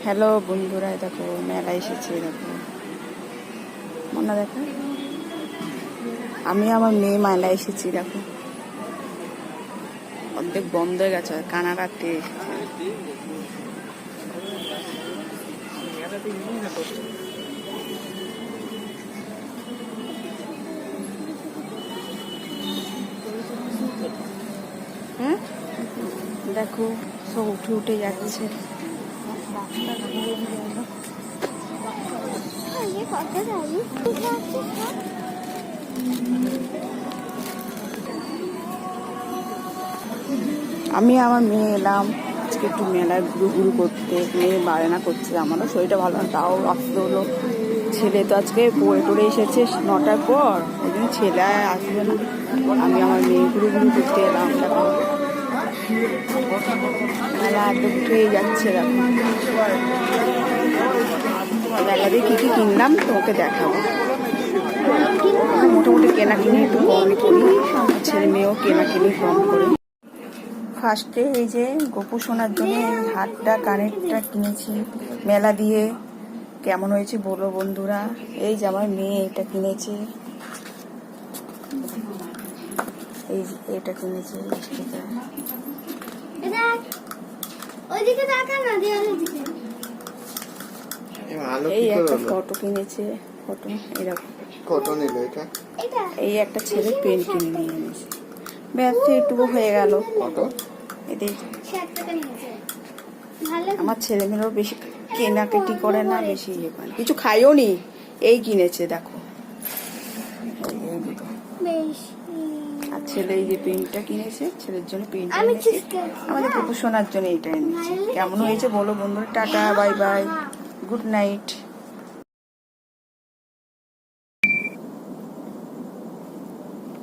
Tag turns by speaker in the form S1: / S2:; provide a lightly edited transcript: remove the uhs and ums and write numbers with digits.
S1: Hello বন্ধুরা, দেখো মেলা এসেছে। দেখো মনে দেখো, আমি আমার মেয়ে মেলা এসেছি। দেখো অর্ধেক বন্ধ হয়ে গেছে, কানাডাতে এসেছে। হ্যাঁ দেখো সব উঠে উঠে যাচ্ছে। আমি আমার মেয়ে এলাম আজকে একটু মেলায় ঘুরু করতে। মেয়ে বায়না করছে, আমারও শরীরটা ভালো না, তাও আসতে হলো। ছেলে তো আজকে পড়ে টড়ে এসেছে 9টার পর, ওই জন্য ছেলে আসবে না। আমি আমার মেয়ে ঘুরু করতে এলাম। দেখো মেলা একদম উঠেই যাচ্ছে। দেখো মেলা দিয়ে কী কী কিনলাম তোমাকে দেখাবো। মোটামুটি কেনাকিনি একটু কম করি, ছেলে মেয়েও কেনাকিনি কম করি। ফার্স্টে এই যে গোপু সোনার জন্য হাতটা কানেরটা কিনেছি মেলা দিয়ে। কেমন হয়েছে বলো বন্ধুরা। এই যে আমার মেয়ে এটা কিনেছে, এই এটা কিনেছে। এই একটা ফটো কিনেছে, ফটো এরকম। এই একটা ছেলে পেন কিনে নিয়ে এনেছে, ব্যাস এটুকু হয়ে গেল। আমার ছেলে মেয়েরাও বেশি কেনাকাটি করে না, বেশি ইয়ে করে, কিছু খাইও নি। এই কিনেছে দেখো, এই দুটো। আর ছেলে এই যে পেনটা কিনেছে, ছেলের জন্য পেনটা এনেছে, আমাদের গোপু সোনার জন্য এইটা এনেছে। কেমন হয়েছে বলো বন্ধুরা। Tata, bye bye, good night.